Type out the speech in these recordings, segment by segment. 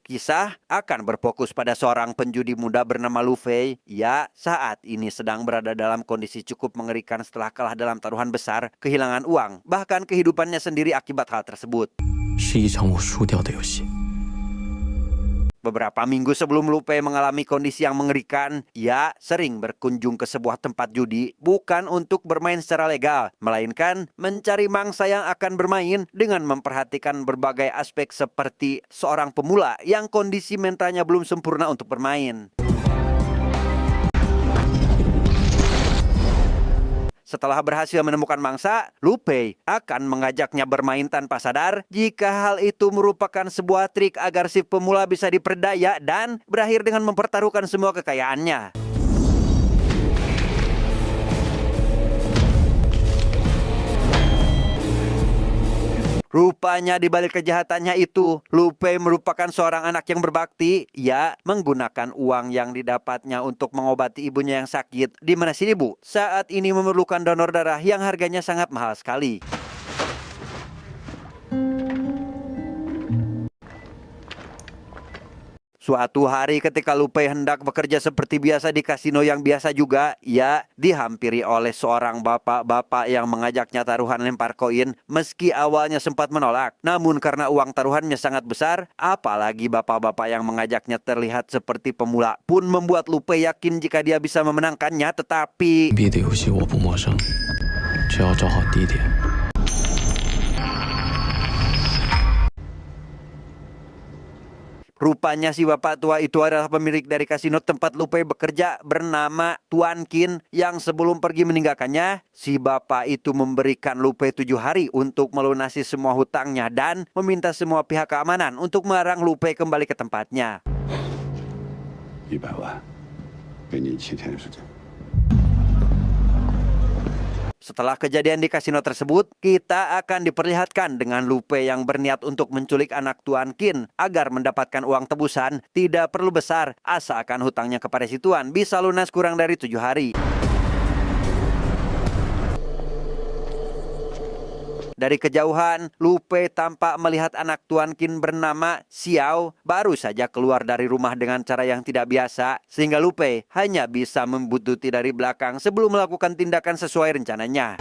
Kisah akan berfokus pada seorang penjudi muda bernama Lu Fei. Ia saat ini sedang berada dalam kondisi cukup mengerikan setelah kalah dalam taruhan besar, kehilangan uang, bahkan kehidupannya sendiri akibat hal tersebut. 是一场我输掉的游戏。 Beberapa minggu sebelum Lu Fei mengalami kondisi yang mengerikan, ia sering berkunjung ke sebuah tempat judi bukan untuk bermain secara legal, melainkan mencari mangsa yang akan bermain dengan memperhatikan berbagai aspek seperti seorang pemula yang kondisi mentalnya belum sempurna untuk bermain. Setelah berhasil menemukan mangsa, Lu Fei akan mengajaknya bermain tanpa sadar jika hal itu merupakan sebuah trik agar si pemula bisa diperdaya dan berakhir dengan mempertaruhkan semua kekayaannya. Rupanya di balik kejahatannya itu, Lu Fei merupakan seorang anak yang berbakti. Ia menggunakan uang yang didapatnya untuk mengobati ibunya yang sakit, di mana si ibu saat ini memerlukan donor darah yang harganya sangat mahal sekali. Suatu hari ketika Lu Fei hendak bekerja seperti biasa di kasino yang biasa juga, ia dihampiri oleh seorang bapak-bapak yang mengajaknya taruhan lempar koin. Meski awalnya sempat menolak, namun karena uang taruhannya sangat besar, apalagi bapak-bapak yang mengajaknya terlihat seperti pemula pun membuat Lu Fei yakin jika dia bisa memenangkannya. Tetapi 币的游戏我不陌生，只要找好地点。 rupanya si bapak tua itu adalah pemilik dari kasino tempat Lu Fei bekerja bernama Tuan Qin, yang sebelum pergi meninggalkannya, si bapak itu memberikan Lu Fei 7 hari untuk melunasi semua hutangnya dan meminta semua pihak keamanan untuk melarang Lu Fei kembali ke tempatnya. 100万，给你7天时间。 Setelah kejadian di kasino tersebut, kita akan diperlihatkan dengan Lu Fei yang berniat untuk menculik anak Tuan Qin agar mendapatkan uang tebusan. Tidak perlu besar, asalkan hutangnya kepada si Tuan bisa lunas kurang dari 7 hari. Dari kejauhan, Lu Fei tampak melihat anak Tuan Qin bernama Xiao baru saja keluar dari rumah dengan cara yang tidak biasa, sehingga Lu Fei hanya bisa membuntuti dari belakang sebelum melakukan tindakan sesuai rencananya.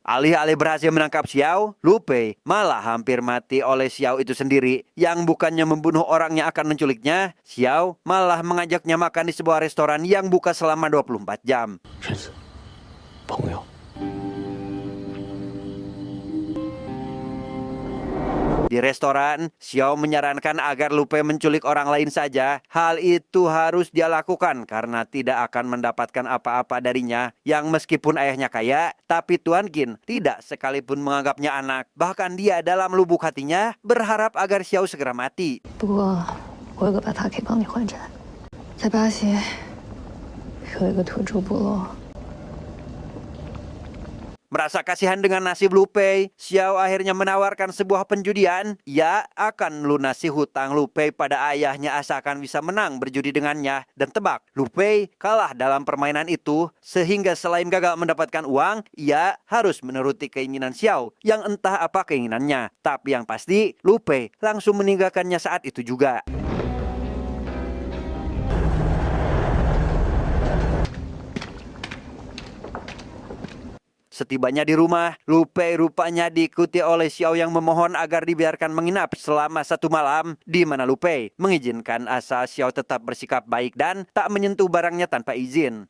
Alih-alih berhasil menangkap Xiao, Lu Fei malah hampir mati oleh Xiao itu sendiri. Yang bukannya membunuh orang yang akan menculiknya, Xiao malah mengajaknya makan di sebuah restoran yang buka selama 24 jam. 认识，朋友。 Di restoran, Xiao menyarankan agar Lu Fei menculik orang lain saja. Hal itu harus dia lakukan karena tidak akan mendapatkan apa-apa darinya. Yang meskipun ayahnya kaya, tapi Tuan Qin tidak sekalipun menganggapnya anak. Bahkan dia dalam lubuk hatinya berharap agar Xiao segera mati. 不过，我有个办法可以帮你还债，在巴西有一个土著部落。 Merasa kasihan dengan nasib Lu Fei, Xiao akhirnya menawarkan sebuah penjudian. Ia akan melunasi hutang Lu Fei pada ayahnya asalkan bisa menang berjudi dengannya. Dan tebak, Lu Fei kalah dalam permainan itu, sehingga selain gagal mendapatkan uang, ia harus menuruti keinginan Xiao yang entah apa keinginannya. Tapi yang pasti, Lu Fei langsung meninggalkannya saat itu juga. Setibanya di rumah, Lu Fei rupanya diikuti oleh Xiao yang memohon agar dibiarkan menginap selama 1 malam, di mana Lu Fei mengizinkan asal Xiao tetap bersikap baik dan tak menyentuh barangnya tanpa izin.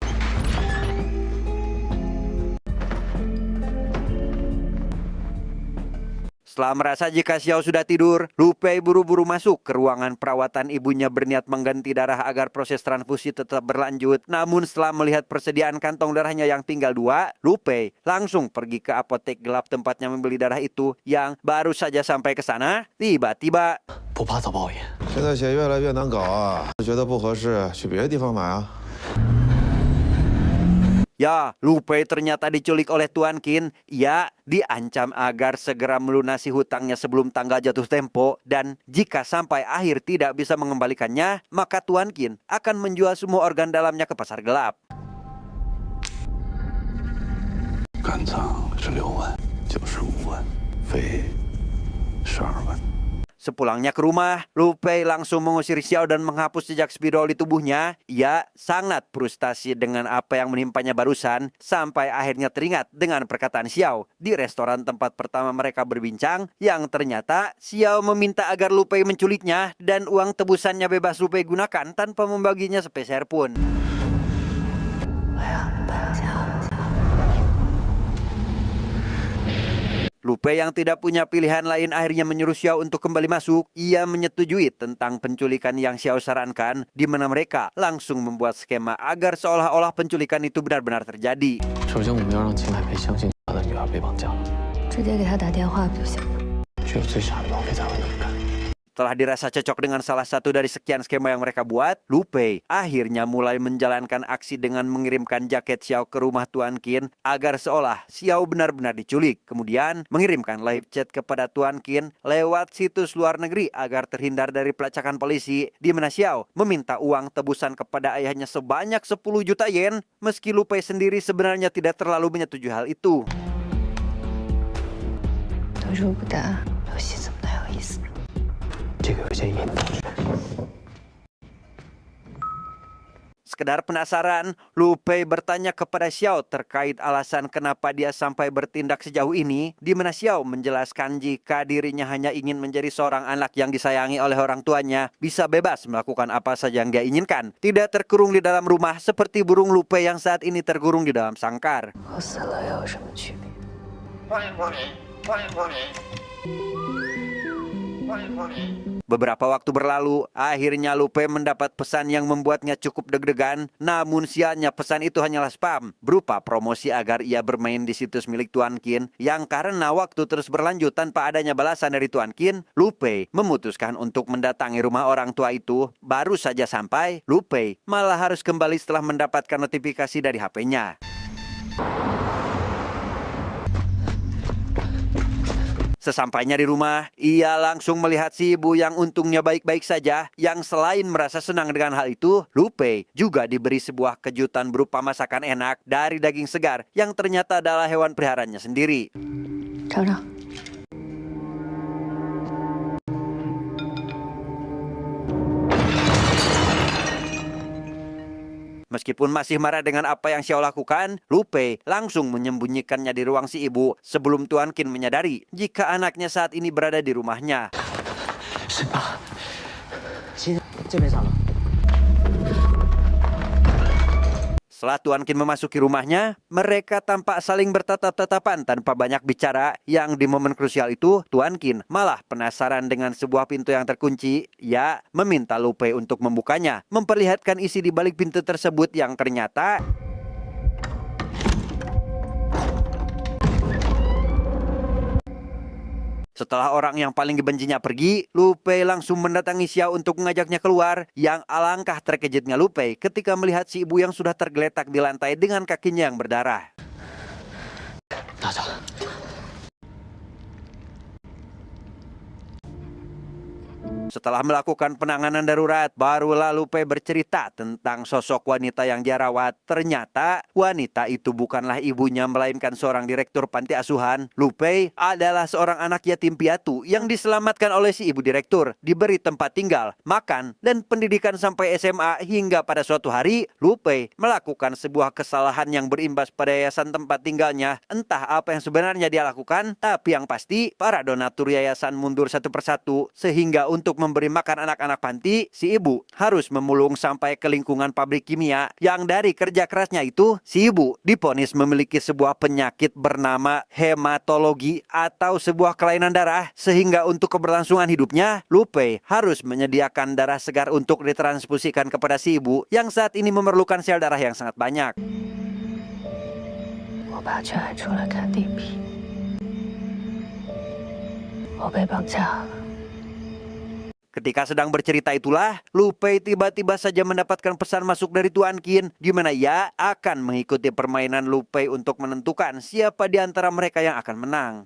Setelah merasa jika Xiao sudah tidur, Lu Fei buru-buru masuk ke ruangan perawatan ibunya berniat mengganti darah agar proses transfusi tetap berlanjut. Namun setelah melihat persediaan kantong darahnya yang tinggal 2, Lu Fei langsung pergi ke apotek gelap tempatnya membeli darah itu. Yang baru saja sampai ke sana, tiba-tiba 不怕遭报应。 现在血越来越难搞啊，觉得不合适，去别的地方买啊。 ya, Lu Fei ternyata diculik oleh Tuan Qin. Ia diancam agar segera melunasi hutangnya sebelum tanggal jatuh tempo. Dan jika sampai akhir tidak bisa mengembalikannya, maka Tuan Qin akan menjual semua organ dalamnya ke pasar gelap. 敢转仓是6万，就是5万，费12万。 Sepulangnya ke rumah, Lu Pei langsung mengusir Xiao dan menghapus jejak spidol di tubuhnya. Ia sangat frustasi dengan apa yang menimpanya barusan, sampai akhirnya teringat dengan perkataan Xiao di restoran tempat pertama mereka berbincang, yang ternyata Xiao meminta agar Lu Pei menculiknya dan uang tebusannya bebas Lu Pei gunakan tanpa membaginya sepeser pun. Lu Pei yang tidak punya pilihan lain akhirnya menyuruh Xiao untuk kembali masuk. Ia menyetujui tentang penculikan yang Xiao sarankan, di mana mereka langsung membuat skema agar seolah-olah penculikan itu benar-benar terjadi. 首先，我们要让秦海培相信他的女儿被绑架了，直接给他打电话不就行了？只有最傻的王妃才会那么干。 Setelah dirasa cocok dengan salah satu dari sekian skema yang mereka buat, Lu Pei akhirnya mulai menjalankan aksi dengan mengirimkan jaket Xiao ke rumah Tuan Qin agar seolah Xiao benar-benar diculik. Kemudian mengirimkan live chat kepada Tuan Qin lewat situs luar negeri agar terhindar dari pelacakan polisi, di mana Xiao meminta uang tebusan kepada ayahnya sebanyak 10 juta yen, meski Lu Pei sendiri sebenarnya tidak terlalu menyetujui hal itu. 投入不大，游戏怎么能有意思？ 这个有些引导学。 Sekedar penasaran, Lu Pei bertanya kepada Xiao terkait alasan kenapa dia sampai bertindak sejauh ini, di mana Xiao menjelaskan jika dirinya hanya ingin menjadi seorang anak yang disayangi oleh orang tuanya, bisa bebas melakukan apa saja yang dia inginkan, tidak terkurung di dalam rumah seperti burung Lu Pei yang saat ini terkurung di dalam sangkar. 我死了又有什么区别？ Beberapa waktu berlalu, akhirnya Lu Pei mendapat pesan yang membuatnya cukup deg-degan. Namun sialnya pesan itu hanyalah spam, berupa promosi agar ia bermain di situs milik Tuan Qin. Yang karena waktu terus berlanjut tanpa adanya balasan dari Tuan Qin, Lu Pei memutuskan untuk mendatangi rumah orang tua itu. Baru saja sampai, Lu Pei malah harus kembali setelah mendapatkan notifikasi dari HP-nya. Sesampainya di rumah, ia langsung melihat si ibu yang untungnya baik-baik saja. Yang selain merasa senang dengan hal itu, Lu Pei juga diberi sebuah kejutan berupa masakan enak dari daging segar yang ternyata adalah hewan peliharaannya sendiri. 尝尝。 Meskipun masih marah dengan apa yang Xiao lakukan, Lu Pei langsung menyembunyikannya di ruang si ibu sebelum Tuan Qin menyadari jika anaknya saat ini berada di rumahnya. Setelah Tuan Qin memasuki rumahnya, mereka tampak saling bertatap-tatapan tanpa banyak bicara. Yang di momen krusial itu, Tuan Qin malah penasaran dengan sebuah pintu yang terkunci. Ia meminta Lu Pei untuk membukanya, memperlihatkan isi di balik pintu tersebut yang ternyata... Setelah orang yang paling dibencinya pergi, Lu Pei langsung mendatangi Xiao untuk mengajaknya keluar. Yang alangkah terkejutnya Lu Pei ketika melihat si ibu yang sudah tergeletak di lantai dengan kakinya yang berdarah. Setelah melakukan penanganan darurat, barulah Lu Pei bercerita tentang sosok wanita yang dia rawat. Ternyata wanita itu bukanlah ibunya, melainkan seorang direktur panti asuhan. Lu Pei adalah seorang anak yatim piatu yang diselamatkan oleh si ibu direktur, diberi tempat tinggal, makan, dan pendidikan sampai SMA, hingga pada suatu hari Lu Pei melakukan sebuah kesalahan yang berimbas pada yayasan tempat tinggalnya. Entah apa yang sebenarnya dia lakukan, tapi yang pasti para donatur yayasan mundur satu persatu, sehingga untuk memberi makan anak-anak panti, si ibu harus memulung sampai ke lingkungan pabrik kimia. Yang dari kerja kerasnya itu, si ibu divonis memiliki sebuah penyakit bernama hematologi atau sebuah kelainan darah, sehingga untuk keberlangsungan hidupnya, Lu Pei harus menyediakan darah segar untuk ditransfusikan kepada si ibu yang saat ini memerlukan sel darah yang sangat banyak. 我爸却还出来看地皮，我被绑架了。 Ketika sedang bercerita itulah, Lu Pei tiba-tiba saja mendapatkan pesan masuk dari Tuan Qin, di mana ia akan mengikuti permainan Lu Pei untuk menentukan siapa di antara mereka yang akan menang.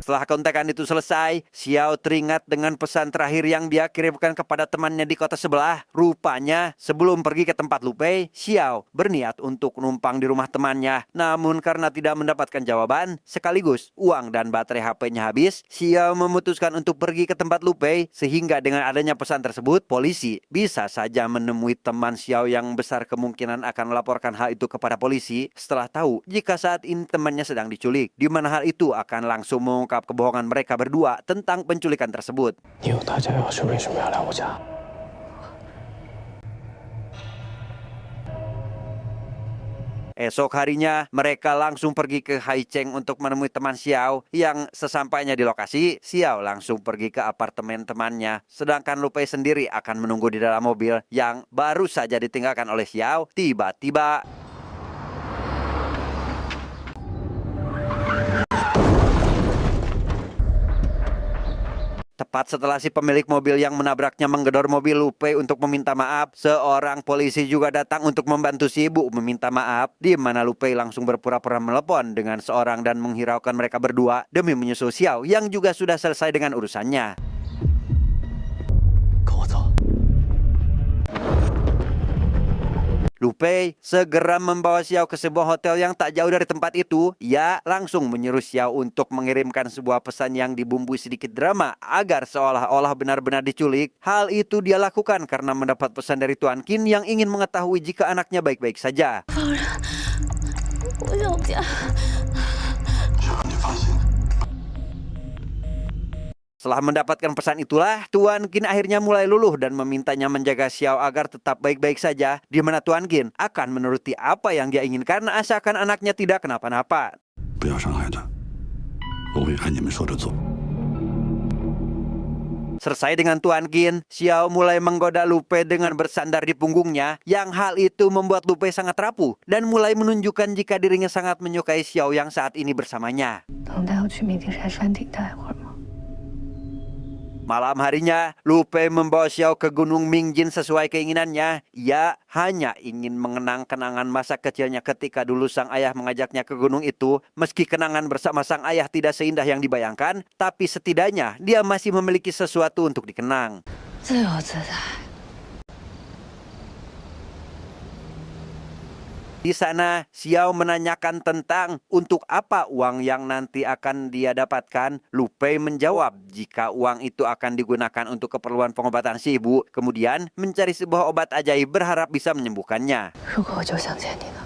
Setelah kontekan itu selesai, Xiao teringat dengan pesan terakhir yang dia kirimkan kepada temannya di kota sebelah. Rupanya, sebelum pergi ke tempat Lu Pei, Xiao berniat untuk numpang di rumah temannya. Namun karena tidak mendapatkan jawaban, sekaligus uang dan baterai HP-nya habis, Xiao memutuskan untuk pergi ke tempat Lu Pei, sehingga dengan adanya pesan tersebut, polisi bisa saja menemui teman Xiao yang besar kemungkinan akan melaporkan hal itu kepada polisi setelah tahu jika saat ini temannya sedang diculik, di mana hal itu akan langsung mengungkap kebohongan mereka berdua tentang penculikan tersebut. 你有大家要事，为什么要来我家？ Esok harinya, mereka langsung pergi ke Haicheng untuk menemui teman Xiao. Yang sesampainya di lokasi, Xiao langsung pergi ke apartemen temannya. Sedangkan Lu Pei sendiri akan menunggu di dalam mobil yang baru saja ditinggalkan oleh Xiao. Tiba-tiba tepat setelah si pemilik mobil yang menabraknya menggedor mobil Lu Pei untuk meminta maaf, seorang polisi juga datang untuk membantu si ibu meminta maaf, di mana Lu Pei langsung berpura-pura menelepon dengan seorang dan menghiraukan mereka berdua demi menyusul Xiao yang juga sudah selesai dengan urusannya. 跟我走。 Lu Pei segera membawa Xiao ke sebuah hotel yang tak jauh dari tempat itu. Ia langsung menyuruh Xiao untuk mengirimkan sebuah pesan yang dibumbui sedikit drama agar seolah-olah benar-benar diculik. Hal itu dia lakukan karena mendapat pesan dari Tuan Qin yang ingin mengetahui jika anaknya baik-baik saja. 我想家。 只要你放心。 Setelah mendapatkan pesan itulah, Tuan Qin akhirnya mulai luluh dan memintanya menjaga Xiao agar tetap baik-baik saja, di mana Tuan Qin akan menuruti apa yang dia inginkan asalkan anaknya tidak kenapa-napa. 不要伤害他，我会按你们说的做。 Selesai dengan Tuan Qin, Xiao mulai menggoda Lu Pei dengan bersandar di punggungnya, yang hal itu membuat Lu Pei sangat rapuh dan mulai menunjukkan jika dirinya sangat menyukai Xiao yang saat ini bersamanya. 能带我去密定山山顶待会儿吗？ Malam harinya, Lu Pei membawa Xiao ke Gunung Mingjin sesuai keinginannya. Ia hanya ingin mengenang kenangan masa kecilnya ketika dulu sang ayah mengajaknya ke gunung itu. Meski kenangan bersama sang ayah tidak seindah yang dibayangkan, tapi setidaknya dia masih memiliki sesuatu untuk dikenang. 自由自在。 Di sana, Xiao menanyakan tentang untuk apa uang yang nanti akan dia dapatkan. Lu Pei menjawab jika uang itu akan digunakan untuk keperluan pengobatan si ibu, kemudian mencari sebuah obat ajaib berharap bisa menyembuhkannya. 如果我就想见你呢？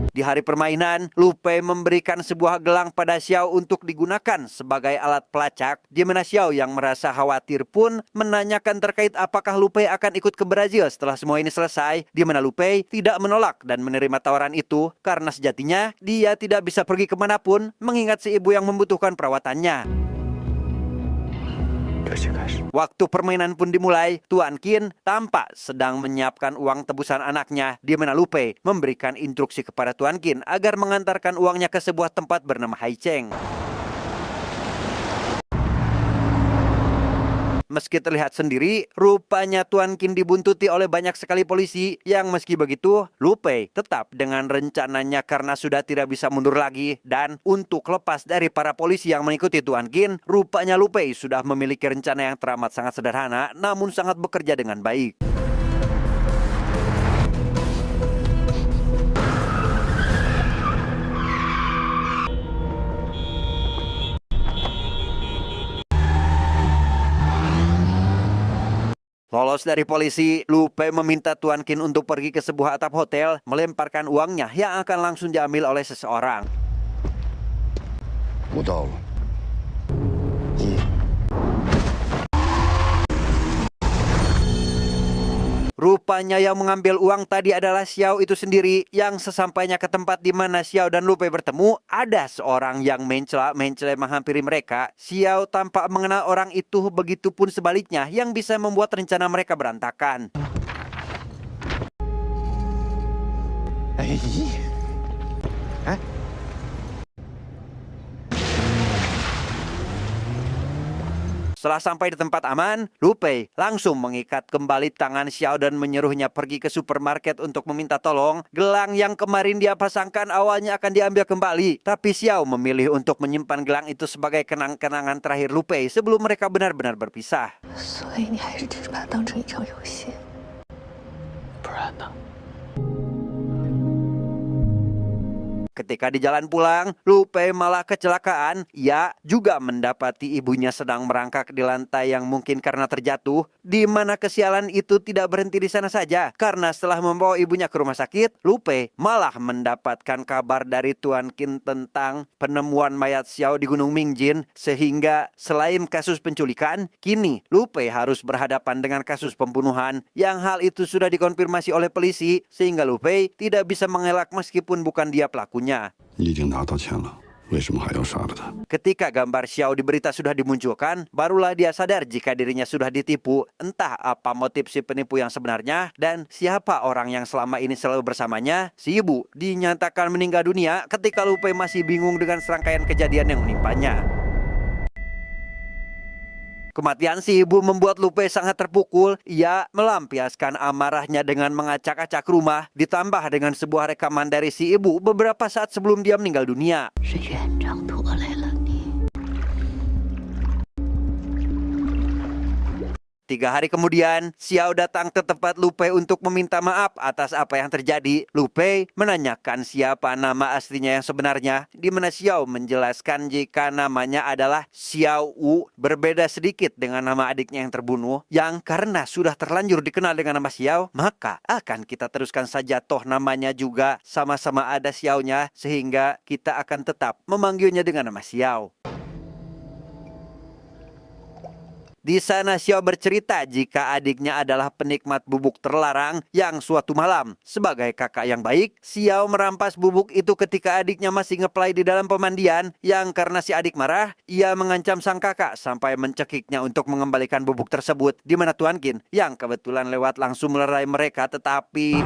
Di hari permainan, Lu Pei memberikan sebuah gelang pada Xiao untuk digunakan sebagai alat pelacak, di mana Xiao yang merasa khawatir pun menanyakan terkait apakah Lu Pei akan ikut ke Brazil setelah semua ini selesai, di mana Lu Pei tidak menolak dan menerima tawaran itu karena sejatinya dia tidak bisa pergi kemanapun mengingat si ibu yang membutuhkan perawatannya. 游戏开始。 Waktu permainan pun dimulai, Tuan Qin tampak sedang menyiapkan uang tebusan anaknya, di mana Lu Pei memberikan instruksi kepada Tuan Qin agar mengantarkan uangnya ke sebuah tempat bernama Haicheng. Meski terlihat sendiri, rupanya Tuan Qin dibuntuti oleh banyak sekali polisi yang meski begitu, Lu Pei tetap dengan rencananya karena sudah tidak bisa mundur lagi. Dan untuk lepas dari para polisi yang mengikuti Tuan Qin, rupanya Lu Pei sudah memiliki rencana yang teramat sangat sederhana namun sangat bekerja dengan baik. Lolos dari polisi, Lu Pei meminta Tuan Qin untuk pergi ke sebuah atap hotel, melemparkan uangnya yang akan langsung diambil oleh seseorang. 我到了。 Rupanya yang mengambil uang tadi adalah Xiao itu sendiri, yang sesampainya ke tempat di mana Xiao dan Lu Pei bertemu, ada seorang yang mencela menghampiri mereka. Xiao tampak mengenal orang itu, begitupun sebaliknya yang bisa membuat rencana mereka berantakan. 哎，哎， Setelah sampai di tempat aman, Lu Pei langsung mengikat kembali tangan Xiao dan menyuruhnya pergi ke supermarket untuk meminta tolong. Gelang yang kemarin dia pasangkan awalnya akan diambil kembali, tapi Xiao memilih untuk menyimpan gelang itu sebagai kenang-kenangan terakhir Lu Pei sebelum mereka benar-benar berpisah. 所以你还是只是把它当成一场游戏。不然呢？ Ketika di jalan pulang, Lu Pei malah kecelakaan. Ia juga mendapati ibunya sedang merangkak di lantai yang mungkin karena terjatuh. Di mana kesialan itu tidak berhenti di sana saja. Karena setelah membawa ibunya ke rumah sakit, Lu Pei malah mendapatkan kabar dari Tuan Qin tentang penemuan mayat Xiao di Gunung Mingjin. Sehingga selain kasus penculikan, kini Lu Pei harus berhadapan dengan kasus pembunuhan. Yang hal itu sudah dikonfirmasi oleh polisi. Sehingga Lu Pei tidak bisa mengelak meskipun bukan dia pelakunya. 你已经拿到钱了，为什么还要杀了他？ Ketika gambar Xiao di berita sudah dimunculkan, barulah dia sadar jika dirinya sudah ditipu. Entah apa motif si penipu yang sebenarnya dan siapa orang yang selama ini selalu bersamanya. Si ibu dinyatakan meninggal dunia ketika Lu Pei masih bingung dengan serangkaian kejadian yang menimpanya. Kematian si ibu membuat Lu Pei sangat terpukul. Ia melampiaskan amarahnya dengan mengacak-acak rumah, ditambah dengan sebuah rekaman dari si ibu beberapa saat sebelum dia meninggal dunia. 是院长拖累了你。 3 hari kemudian, Xiao datang ke tempat Lu Pei untuk meminta maaf atas apa yang terjadi. Lu Pei menanyakan siapa nama aslinya yang sebenarnya, di mana Xiao menjelaskan jika namanya adalah Xiao Wu, berbeda sedikit dengan nama adiknya yang terbunuh, yang karena sudah terlanjur dikenal dengan nama Xiao, maka akan kita teruskan saja toh namanya juga sama-sama ada Xiao-nya, sehingga kita akan tetap memanggilnya dengan nama Xiao. Di sana Xiao bercerita jika adiknya adalah penikmat bubuk terlarang yang suatu malam, sebagai kakak yang baik, Xiao merampas bubuk itu ketika adiknya masih ngeplay di dalam pemandian, yang karena si adik marah, ia mengancam sang kakak sampai mencekiknya untuk mengembalikan bubuk tersebut, di mana Tuan Qin yang kebetulan lewat langsung melerai mereka, tetapi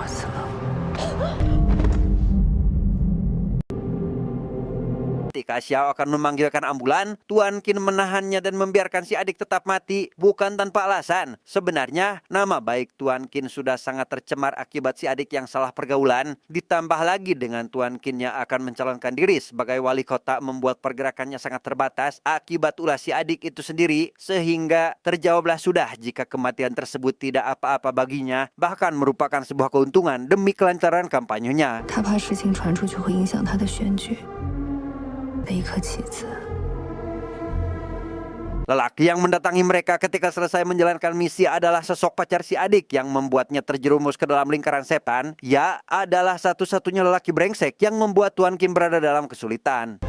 ketika Xiao akan memanggilkan ambulan, Tuan Qin menahannya dan membiarkan si adik tetap mati, bukan tanpa alasan. Sebenarnya, nama baik Tuan Qin sudah sangat tercemar akibat si adik yang salah pergaulan. Ditambah lagi dengan Tuan Qin yang akan mencalonkan diri sebagai wali kota membuat pergerakannya sangat terbatas akibat ulah si adik itu sendiri. Sehingga terjawablah sudah jika kematian tersebut tidak apa-apa baginya, bahkan merupakan sebuah keuntungan demi kelancaran kampanyenya. 他怕事情传出去会影响他的选举的一颗棋子。 Lelaki yang mendatangi mereka ketika selesai menjalankan misi adalah sosok pacar si adik yang membuatnya terjerumus ke dalam lingkaran setan. Ia adalah satu-satunya lelaki brengsek yang membuat Tuan Qin berada dalam kesulitan.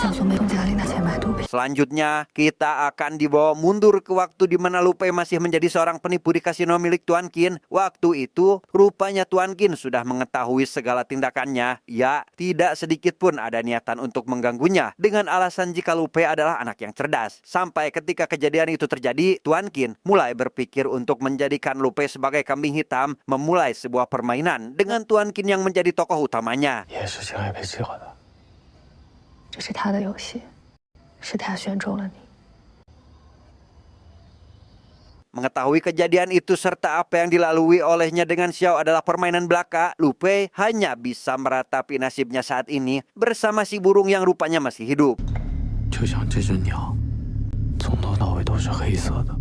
他想从梅东家里拿钱买毒品。 Selanjutnya, kita akan dibawa mundur ke waktu di mana Lu Pei masih menjadi seorang penipu di kasino milik Tuan Qin. Waktu itu, rupanya Tuan Qin sudah mengetahui segala tindakannya. Ya, tidak sedikit pun ada niatan untuk mengganggunya dengan alasan jika Lu Pei adalah anak yang cerdas. Sampai ketika kejadian itu terjadi, Tuan Qin mulai berpikir untuk menjadikan Lu Pei sebagai kambing hitam, memulai sebuah permainan dengan Tuan Qin yang menjadi tokoh utamanya. 也是情爱被计划的。 这是他的游戏，是他选中了你。 Mengetahui kejadian itu serta apa yang dilalui olehnya dengan Xiao adalah permainan belaka, Lu Pei hanya bisa meratapi nasibnya saat ini bersama si burung yang rupanya masih hidup. 就像这只鸟，从头到尾都是黑色的。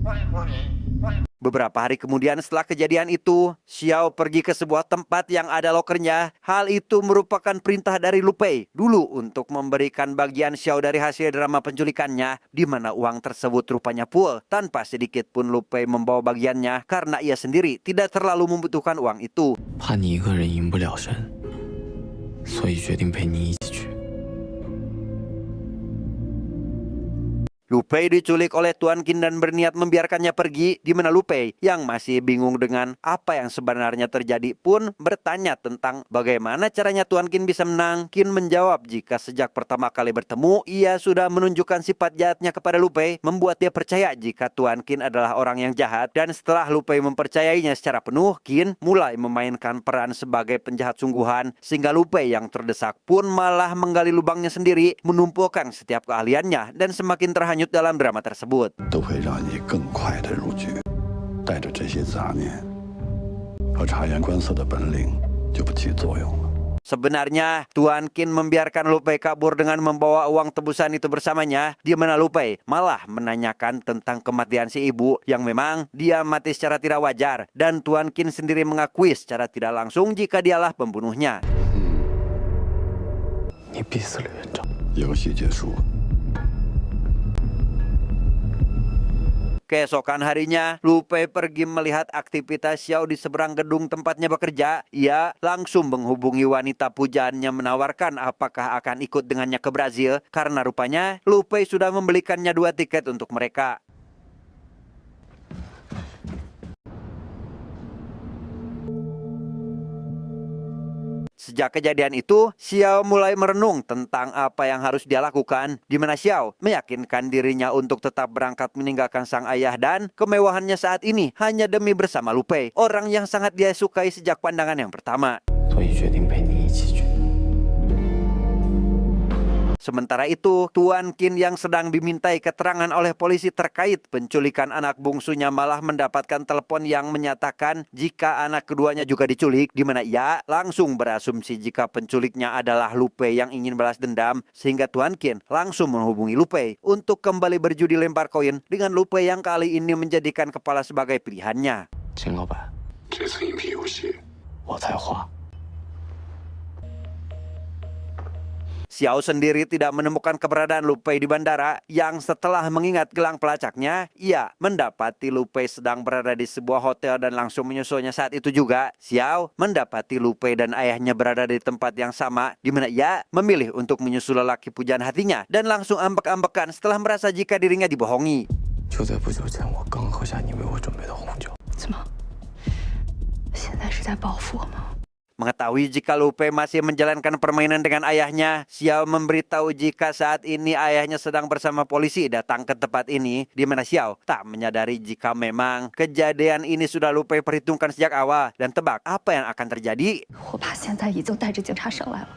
Beberapa hari kemudian setelah kejadian itu, Xiao pergi ke sebuah tempat yang ada lokernya. Hal itu merupakan perintah dari Lu Pei dulu untuk memberikan bagian Xiao dari hasil drama penculikannya, di mana uang tersebut rupanya full, tanpa sedikit pun Lu Pei membawa bagiannya karena ia sendiri tidak terlalu membutuhkan uang itu. 怕你一个人赢不了身，所以决定陪你一起去。Lu Pei diculik oleh Tuan Qin dan berniat membiarkannya pergi, di mana Lu Pei yang masih bingung dengan apa yang sebenarnya terjadi pun bertanya tentang bagaimana caranya Tuan Qin bisa menang. Qin menjawab jika sejak pertama kali bertemu, ia sudah menunjukkan sifat jahatnya kepada Lu Pei, membuat dia percaya jika Tuan Qin adalah orang yang jahat. Dan setelah Lu Pei mempercayainya secara penuh, Qin mulai memainkan peran sebagai penjahat sungguhan, sehingga Lu Pei yang terdesak pun malah menggali lubangnya sendiri, menumpukan setiap keahliannya, dan semakin terhanyut dalam drama tersebut. 都会让你更快地入局。带着这些杂念和察言观色的本领就不起作用了。 Sebenarnya, Tuan Qin membiarkan Lu Pei kabur dengan membawa uang tebusan itu bersamanya, di mana Lu Pei malah menanyakan tentang kematian si ibu yang memang dia mati secara tidak wajar, dan Tuan Qin sendiri mengakui secara tidak langsung jika dialah pembunuhnya. 你逼死了园长。游戏结束了。 Keesokan harinya, Lu Pei pergi melihat aktivitas Xiao di seberang gedung tempatnya bekerja. Ia langsung menghubungi wanita pujaannya menawarkan apakah akan ikut dengannya ke Brazil, karena rupanya Lu Pei sudah membelikannya 2 tiket untuk mereka. Sejak kejadian itu, Xiao mulai merenung tentang apa yang harus dia lakukan, di mana Xiao meyakinkan dirinya untuk tetap berangkat meninggalkan sang ayah dan kemewahannya saat ini hanya demi bersama Lu Pei, orang yang sangat dia sukai sejak pandangan yang pertama. 所以决定陪你一起去。 Sementara itu, Tuan Qin yang sedang dimintai keterangan oleh polisi terkait penculikan anak bungsunya malah mendapatkan telepon yang menyatakan jika anak keduanya juga diculik, di mana ia langsung berasumsi jika penculiknya adalah Lu Pei yang ingin balas dendam, sehingga Tuan Qin langsung menghubungi Lu Pei untuk kembali berjudi lempar koin dengan Lu Pei yang kali ini menjadikan kepala sebagai pilihannya. 秦老板， 这次硬币游戏， 我才花。 Xiao sendiri tidak menemukan keberadaan Lu Pei di bandara, yang setelah mengingat gelang pelacaknya, ia mendapati Lu Pei sedang berada di sebuah hotel dan langsung menyusulnya saat itu juga. Xiao mendapati Lu Pei dan ayahnya berada di tempat yang sama, di mana ia memilih untuk menyusul lelaki pujaan hatinya dan langsung ambek-ambekan setelah merasa jika dirinya dibohongi. 就在不久前，我刚喝下你为我准备的红酒。 怎么？现在是在报复我吗？ Mengetahui jika Lu Pei masih menjalankan permainan dengan ayahnya, Xiao memberitahu jika saat ini ayahnya sedang bersama polisi datang ke tempat ini, di mana Xiao tak menyadari jika memang kejadian ini sudah Lu Pei perhitungkan sejak awal. Dan tebak apa yang akan terjadi? 我爸现在已经带着警察上来了。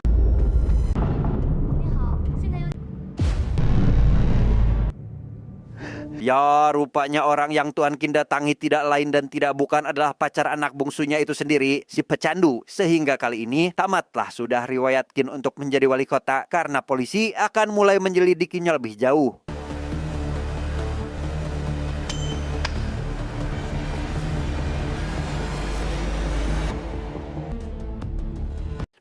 Ya, rupanya orang yang Tuan Qin datangi tidak lain dan tidak bukan adalah pacar anak bungsunya itu sendiri, si pecandu. Sehingga kali ini tamatlah sudah riwayat Qin untuk menjadi wali kota, karena polisi akan mulai menyelidikinya lebih jauh.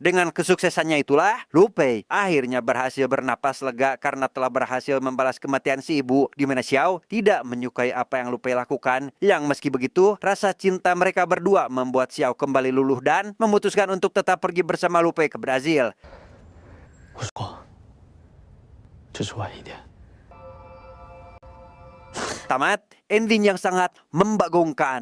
Dengan kesuksesannya itulah, Lu Pei akhirnya berhasil bernapas lega karena telah berhasil membalas kematian si ibu, di mana Xiao tidak menyukai apa yang Lu Pei lakukan. Yang meski begitu, rasa cinta mereka berdua membuat Xiao kembali luluh dan memutuskan untuk tetap pergi bersama Lu Pei ke Brazil. 我说，这是晚一点。 Tamat, ending yang sangat membagongkan.